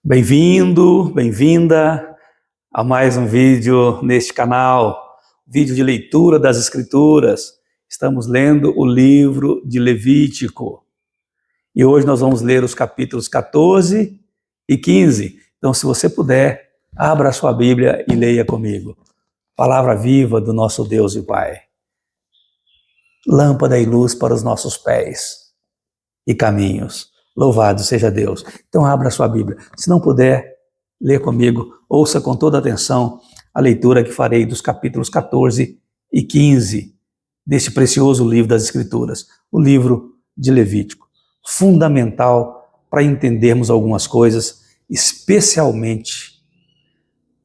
Bem-vindo, bem-vinda a mais um vídeo neste canal, vídeo de leitura das Escrituras. Estamos lendo o livro de Levítico e hoje nós vamos ler os capítulos 14 e 15. Então, se você puder, abra a sua Bíblia e leia comigo. Palavra viva do nosso Deus e Pai. Lâmpada e luz para os nossos pés e caminhos. Louvado seja Deus. Então abra a sua Bíblia. Se não puder, lê comigo, ouça com toda atenção a leitura que farei dos capítulos 14 e 15 deste precioso livro das Escrituras, o livro de Levítico. Fundamental para entendermos algumas coisas, especialmente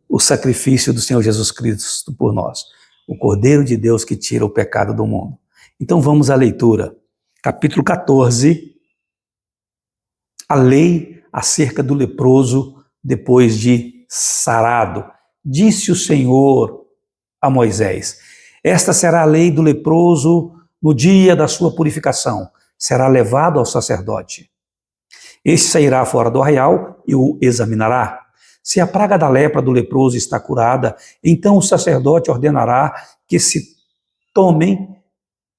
o sacrifício do Senhor Jesus Cristo por nós, o Cordeiro de Deus que tira o pecado do mundo. Então vamos à leitura. Capítulo 14, a lei acerca do leproso depois de sarado. Disse o Senhor a Moisés: esta será a lei do leproso no dia da sua purificação. Será levado ao sacerdote. Este sairá fora do arraial e o examinará. Se a praga da lepra do leproso está curada, então o sacerdote ordenará que se tomem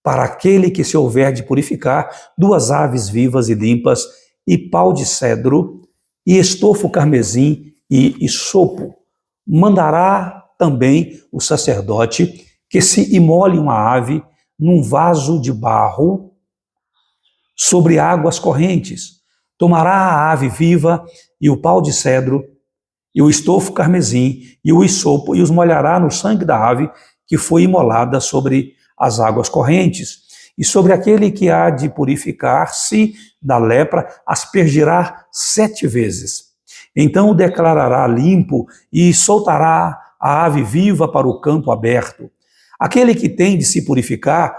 para aquele que se houver de purificar 2 aves vivas e limpas e pau de cedro, e estofo carmesim e isopo. Mandará também o sacerdote que se imole uma ave num vaso de barro sobre águas correntes. Tomará a ave viva e o pau de cedro e o estofo carmesim e o isopo e os molhará no sangue da ave que foi imolada sobre as águas correntes. E sobre aquele que há de purificar-se da lepra, aspergirá 7 vezes. Então o declarará limpo e soltará a ave viva para o campo aberto. Aquele que tem de se purificar,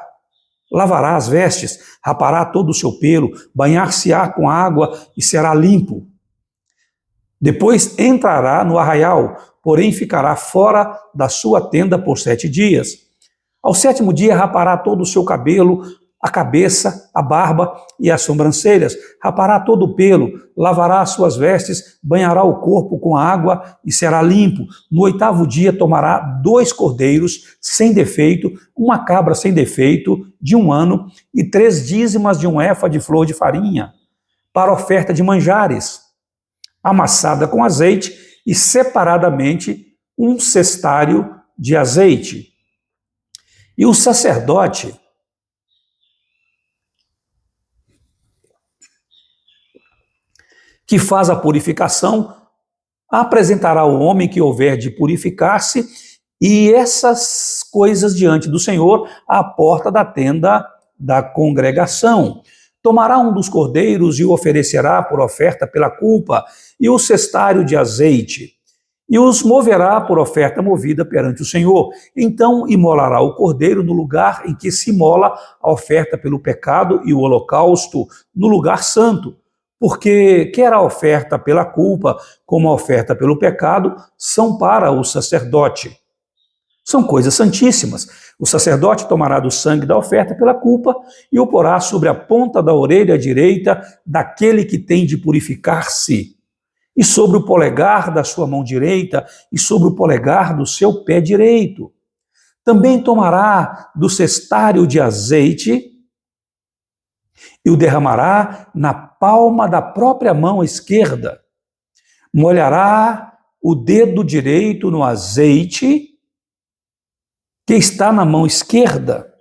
lavará as vestes, rapará todo o seu pelo, banhar-se-á com água e será limpo. Depois entrará no arraial, porém ficará fora da sua tenda por 7 dias. Ao 7º dia rapará todo o seu cabelo, a cabeça, a barba e as sobrancelhas, rapará todo o pelo, lavará as suas vestes, banhará o corpo com água e será limpo. No 8º dia tomará 2 cordeiros sem defeito, uma cabra sem defeito de 1 ano e 3 dízimas de 1 efa de flor de farinha, para oferta de manjares, amassada com azeite e separadamente 1 cestário de azeite. E o sacerdote que faz a purificação apresentará o homem que houver de purificar-se e essas coisas diante do Senhor à porta da tenda da congregação. Tomará um dos cordeiros e o oferecerá por oferta pela culpa e o cestário de azeite, e os moverá por oferta movida perante o Senhor. Então imolará o cordeiro no lugar em que se imola a oferta pelo pecado e o holocausto no lugar santo, porque quer a oferta pela culpa como a oferta pelo pecado são para o sacerdote. São coisas santíssimas. O sacerdote tomará do sangue da oferta pela culpa e o porá sobre a ponta da orelha direita daquele que tem de purificar-se, e sobre o polegar da sua mão direita, e sobre o polegar do seu pé direito. Também tomará do cestário de azeite e o derramará na palma da própria mão esquerda. Molhará o dedo direito no azeite que está na mão esquerda,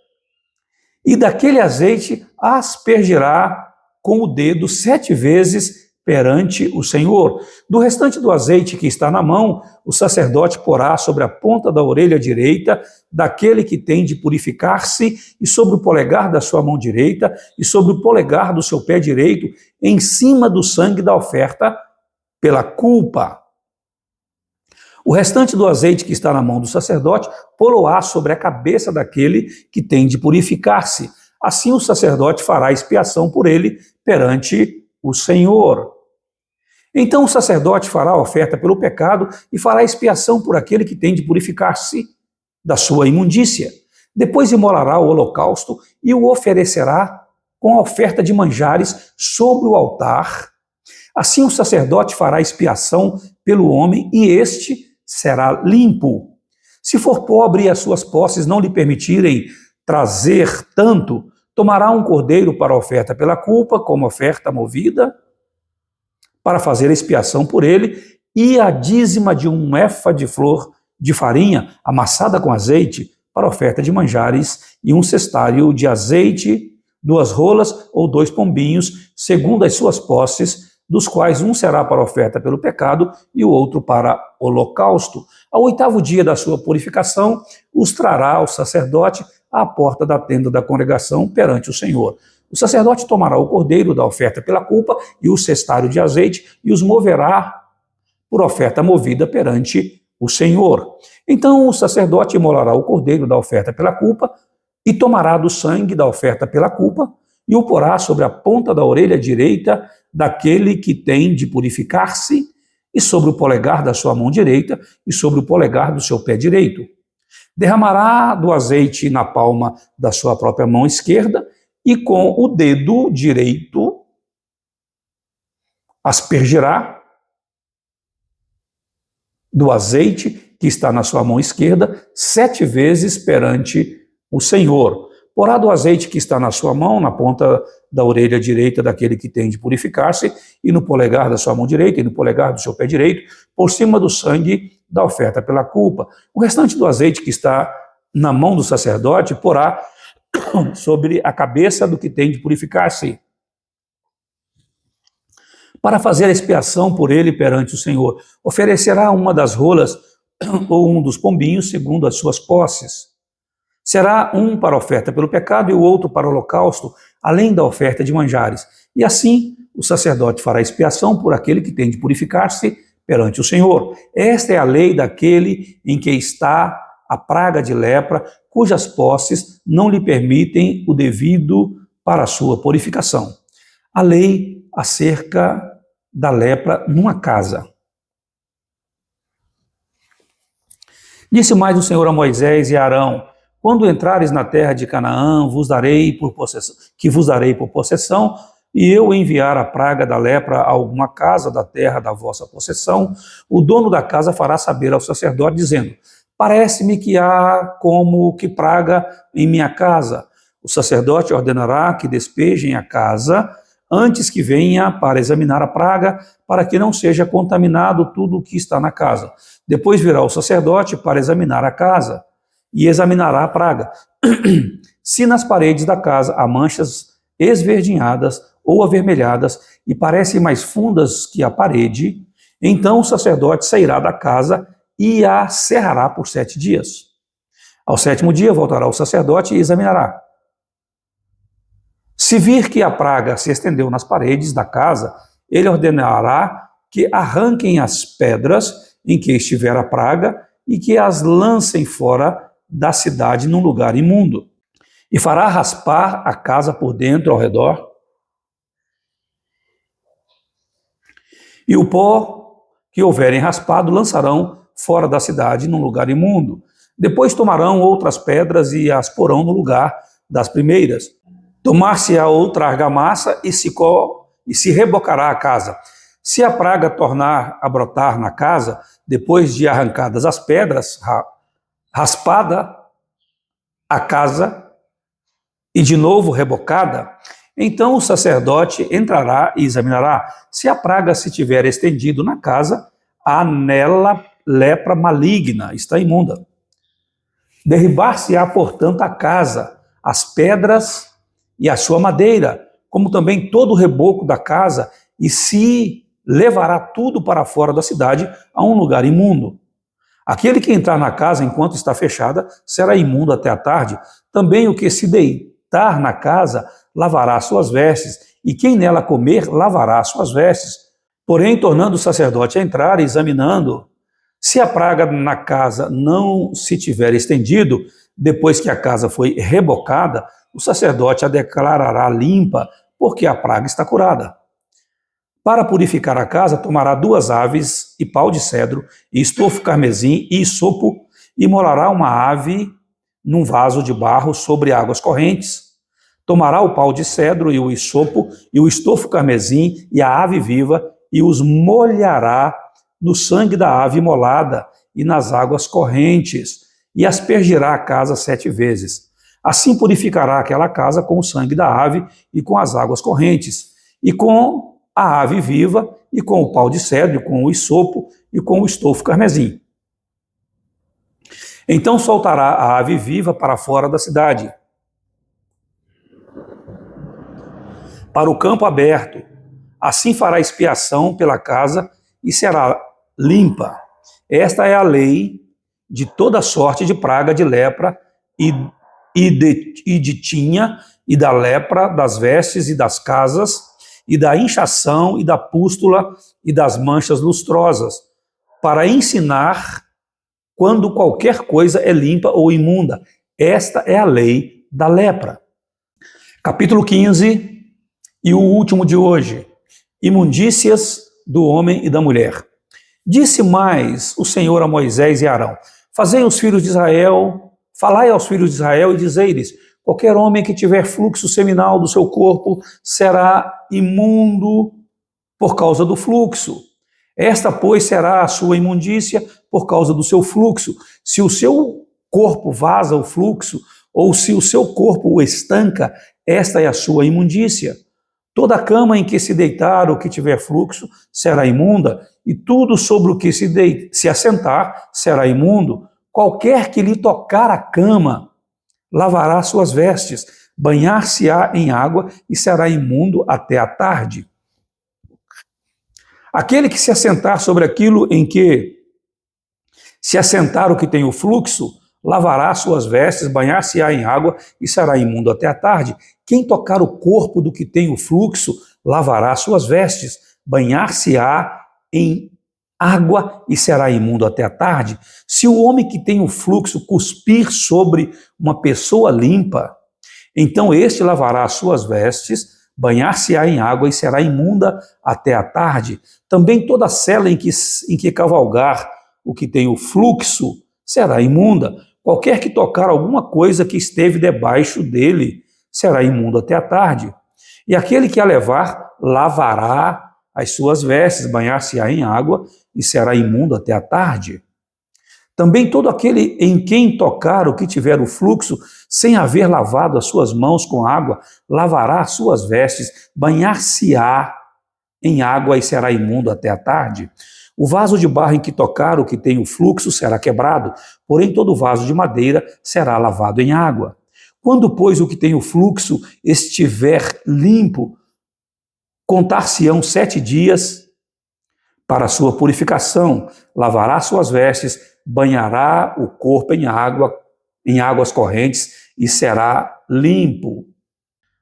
e daquele azeite aspergirá com o dedo 7 vezes perante o Senhor. Do restante do azeite que está na mão, o sacerdote porá sobre a ponta da orelha direita daquele que tem de purificar-se, e sobre o polegar da sua mão direita, e sobre o polegar do seu pé direito, em cima do sangue da oferta pela culpa. O restante do azeite que está na mão do sacerdote, pô-lo-á sobre a cabeça daquele que tem de purificar-se. Assim o sacerdote fará expiação por ele perante o Senhor. Então o sacerdote fará a oferta pelo pecado e fará expiação por aquele que tem de purificar-se da sua imundícia. Depois imolará o holocausto e o oferecerá com a oferta de manjares sobre o altar Assim o sacerdote fará expiação pelo homem e este será limpo. Se for pobre e as suas posses não lhe permitirem trazer tanto, tomará um cordeiro para oferta pela culpa, como oferta movida, para fazer a expiação por ele, e a dízima de um efa de flor de farinha amassada com azeite, para oferta de manjares, e um cestário de azeite, 2 rolas ou 2 pombinhos, segundo as suas posses, dos quais um será para oferta pelo pecado e o outro para holocausto. Ao 8º dia da sua purificação, os trará o sacerdote à porta da tenda da congregação perante o Senhor. O sacerdote tomará o cordeiro da oferta pela culpa e o cestário de azeite e os moverá por oferta movida perante o Senhor. Então o sacerdote imolará o cordeiro da oferta pela culpa e tomará do sangue da oferta pela culpa e o porá sobre a ponta da orelha direita daquele que tem de purificar-se e sobre o polegar da sua mão direita e sobre o polegar do seu pé direito. Derramará do azeite na palma da sua própria mão esquerda e com o dedo direito aspergirá do azeite que está na sua mão esquerda 7 vezes perante o Senhor. Porá do azeite que está na sua mão, na ponta da orelha direita daquele que tem de purificar-se, e no polegar da sua mão direita, e no polegar do seu pé direito, por cima do sangue da oferta pela culpa. O restante do azeite que está na mão do sacerdote porá sobre a cabeça do que tem de purificar-se, para fazer a expiação por ele perante o Senhor. Oferecerá uma das rolas ou um dos pombinhos, segundo as suas posses. Será um para oferta pelo pecado e o outro para o holocausto, além da oferta de manjares. E assim o sacerdote fará expiação por aquele que tem de purificar-se perante o Senhor. Esta é a lei daquele em que está a praga de lepra, cujas posses não lhe permitem o devido para a sua purificação. A lei acerca da lepra numa casa. Disse mais o Senhor a Moisés e a Arão: quando entrares na terra de Canaã, vos darei por possessão, e eu enviar a praga da lepra a alguma casa da terra da vossa possessão, o dono da casa fará saber ao sacerdote, dizendo: parece-me que há como que praga em minha casa. O sacerdote ordenará que despejem a casa antes que venha para examinar a praga, para que não seja contaminado tudo o que está na casa. Depois virá o sacerdote para examinar a casa e examinará a praga. Se nas paredes da casa há manchas esverdinhadas ou avermelhadas e parecem mais fundas que a parede, então o sacerdote sairá da casa e a cerrará por 7 dias. Ao 7º dia voltará o sacerdote e examinará. Se vir que a praga se estendeu nas paredes da casa, ele ordenará que arranquem as pedras em que estiver a praga e que as lancem fora da cidade num lugar imundo. E fará raspar a casa por dentro ao redor. E o pó que houverem raspado lançarão fora da cidade num lugar imundo. Depois tomarão outras pedras e as porão no lugar das primeiras. Tomar-se-á outra argamassa e se rebocará a casa. Se a praga tornar a brotar na casa, depois de arrancadas as pedras, raspada a casa e de novo rebocada, então o sacerdote entrará e examinará. Se a praga se tiver estendido na casa, há nela lepra maligna, está imunda. Derribar-se-á, portanto, a casa, as pedras e a sua madeira, como também todo o reboco da casa, e se levará tudo para fora da cidade a um lugar imundo. Aquele que entrar na casa enquanto está fechada será imundo até a tarde. Também o que se deitar na casa lavará suas vestes, e quem nela comer lavará suas vestes. Porém, tornando o sacerdote a entrar e examinando, se a praga na casa não se tiver estendido, depois que a casa foi rebocada, o sacerdote a declarará limpa, porque a praga está curada. Para purificar a casa, tomará 2 aves e pau de cedro, e estofo carmesim e isopo, e molará uma ave num vaso de barro sobre águas correntes. Tomará o pau de cedro e o isopo, e o estofo carmesim e a ave viva, e os molhará no sangue da ave imolada e nas águas correntes, e aspergirá a casa 7 vezes. Assim purificará aquela casa com o sangue da ave e com as águas correntes, e com a ave viva, e com o pau de cedro, e com o hisopo, e com o estofo carmesim. Então soltará a ave viva para fora da cidade, para o campo aberto. Assim fará expiação pela casa e será limpa. Esta é a lei de toda sorte de praga de lepra e de tinha, e da lepra, das vestes e das casas, e da inchação e da pústula e das manchas lustrosas, para ensinar quando qualquer coisa é limpa ou imunda. Esta é a lei da lepra. Capítulo 15, e o último de hoje, imundícias do homem e da mulher. Disse mais o Senhor a Moisés e Arão: falai aos filhos de Israel e dizei-lhes: qualquer homem que tiver fluxo seminal do seu corpo será imundo por causa do fluxo. Esta, pois, será a sua imundícia por causa do seu fluxo. Se o seu corpo vaza o fluxo, ou se o seu corpo o estanca, esta é a sua imundícia. Toda cama em que se deitar o que tiver fluxo será imunda, e tudo sobre o que se assentar será imundo. Qualquer que lhe tocar a cama lavará suas vestes, banhar-se-á em água e será imundo até a tarde. Aquele que se assentar sobre aquilo em que se assentar o que tem o fluxo, lavará suas vestes, banhar-se-á em água e será imundo até a tarde. Quem tocar o corpo do que tem o fluxo, lavará suas vestes, banhar-se-á em água e será imundo até a tarde. Se o homem que tem o fluxo cuspir sobre uma pessoa limpa, então este lavará suas vestes, banhar-se-á em água e será imunda até a tarde. Também toda cela em que cavalgar o que tem o fluxo será imunda. Qualquer que tocar alguma coisa que esteve debaixo dele será imundo até a tarde. E aquele que a levar lavará as suas vestes, banhar-se-á em água e será imundo até a tarde. Também todo aquele em quem tocar o que tiver o fluxo, sem haver lavado as suas mãos com água, lavará as suas vestes, banhar-se-á em água e será imundo até a tarde. O vaso de barro em que tocar o que tem o fluxo será quebrado, porém todo vaso de madeira será lavado em água. Quando, pois, o que tem o fluxo estiver limpo, contar-se-ão 7 dias para a sua purificação, lavará suas vestes, banhará o corpo em água, em águas correntes, e será limpo.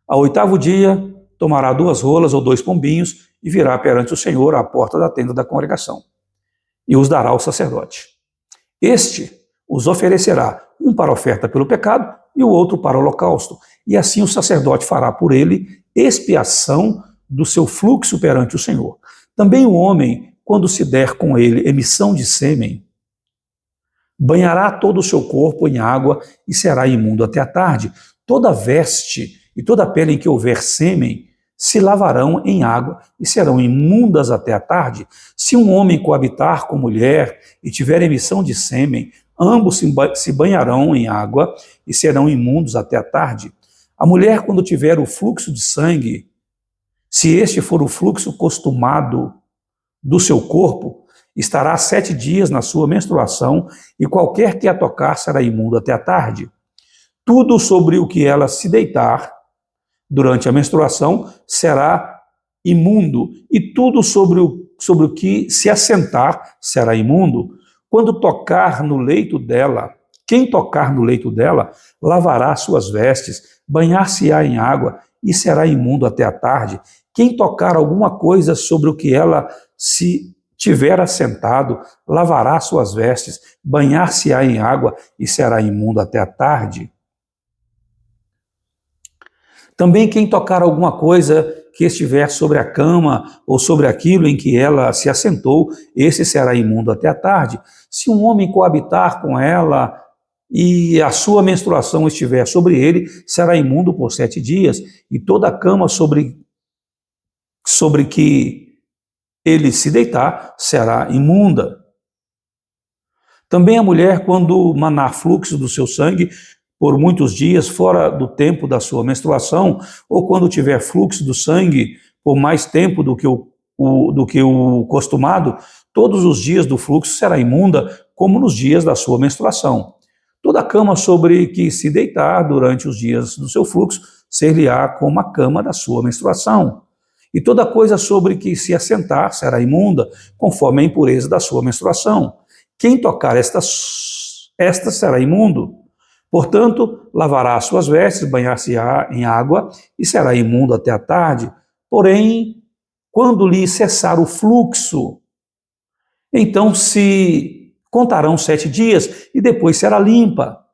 Ao 8º dia, tomará 2 rolas ou 2 pombinhos, e virá perante o Senhor à porta da tenda da congregação, e os dará ao sacerdote. Este os oferecerá, um para oferta pelo pecado, e o outro para o holocausto, e assim o sacerdote fará por ele expiação do seu fluxo perante o Senhor. Também o homem, quando se der com ele emissão de sêmen, banhará todo o seu corpo em água e será imundo até a tarde. Toda veste e toda pele em que houver sêmen se lavarão em água e serão imundas até a tarde. Se um homem coabitar com mulher e tiver emissão de sêmen, ambos se banharão em água e serão imundos até a tarde. A mulher, quando tiver o fluxo de sangue, se este for o fluxo costumado do seu corpo, estará 7 dias na sua menstruação, e qualquer que a tocar será imundo até a tarde. Tudo sobre o que ela se deitar durante a menstruação será imundo, e tudo sobre o que se assentar será imundo. Quando tocar no leito dela, quem tocar no leito dela, lavará suas vestes, banhar-se-á em água e será imundo até a tarde. Quem tocar alguma coisa sobre o que ela se tiver assentado, lavará suas vestes, banhar-se-á em água e será imundo até a tarde. Também quem tocar alguma coisa que estiver sobre a cama ou sobre aquilo em que ela se assentou, esse será imundo até a tarde. Se um homem coabitar com ela e a sua menstruação estiver sobre ele, será imundo por 7 dias, e toda a cama sobre que ele se deitar, será imunda. Também a mulher, quando manar fluxo do seu sangue por muitos dias fora do tempo da sua menstruação, ou quando tiver fluxo do sangue por mais tempo do que o costumado, todos os dias do fluxo será imunda, como nos dias da sua menstruação. Toda cama sobre que se deitar durante os dias do seu fluxo ser-lhe-á como a cama da sua menstruação. E toda coisa sobre que se assentar será imunda, conforme a impureza da sua menstruação. Quem tocar esta será imundo. Portanto, lavará as suas vestes, banhar-se-á em água e será imundo até a tarde. Porém, quando lhe cessar o fluxo, então se contarão 7 dias e depois será limpa.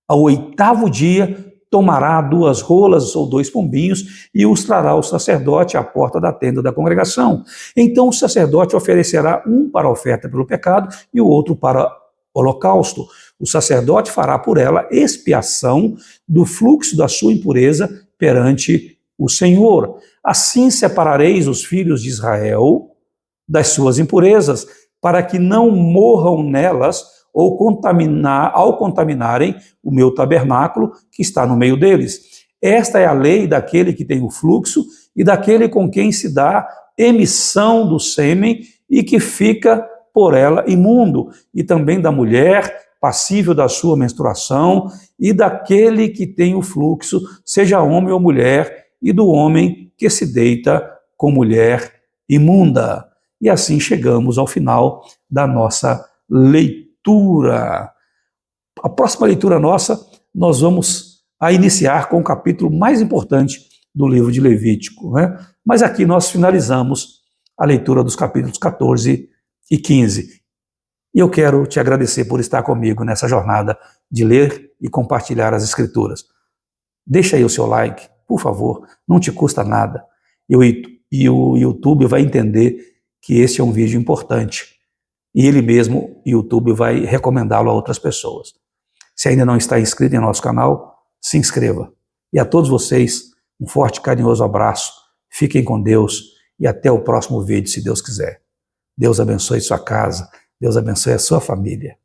Ao 8º dia, tomará 2 rolas ou 2 pombinhos e os trará ao sacerdote à porta da tenda da congregação. Então o sacerdote oferecerá um para a oferta pelo pecado e o outro para holocausto. O sacerdote fará por ela expiação do fluxo da sua impureza perante o Senhor. Assim separareis os filhos de Israel das suas impurezas, para que não morram nelas ou ao contaminarem o meu tabernáculo que está no meio deles. Esta é a lei daquele que tem o fluxo e daquele com quem se dá emissão do sêmen e que fica por ela imundo, e também da mulher passível da sua menstruação e daquele que tem o fluxo, seja homem ou mulher, e do homem que se deita com mulher imunda. E assim chegamos ao final da nossa leitura. A próxima leitura nossa, nós vamos iniciar com o capítulo mais importante do livro de Levítico, né? Mas aqui nós finalizamos a leitura dos capítulos 14 e 15. E eu quero te agradecer por estar comigo nessa jornada de ler e compartilhar as Escrituras. Deixa aí o seu like, por favor, não te custa nada. E o YouTube vai entender que esse é um vídeo importante. E ele mesmo, o YouTube, vai recomendá-lo a outras pessoas. Se ainda não está inscrito em nosso canal, se inscreva. E a todos vocês, um forte e carinhoso abraço. Fiquem com Deus e até o próximo vídeo, se Deus quiser. Deus abençoe sua casa, Deus abençoe a sua família.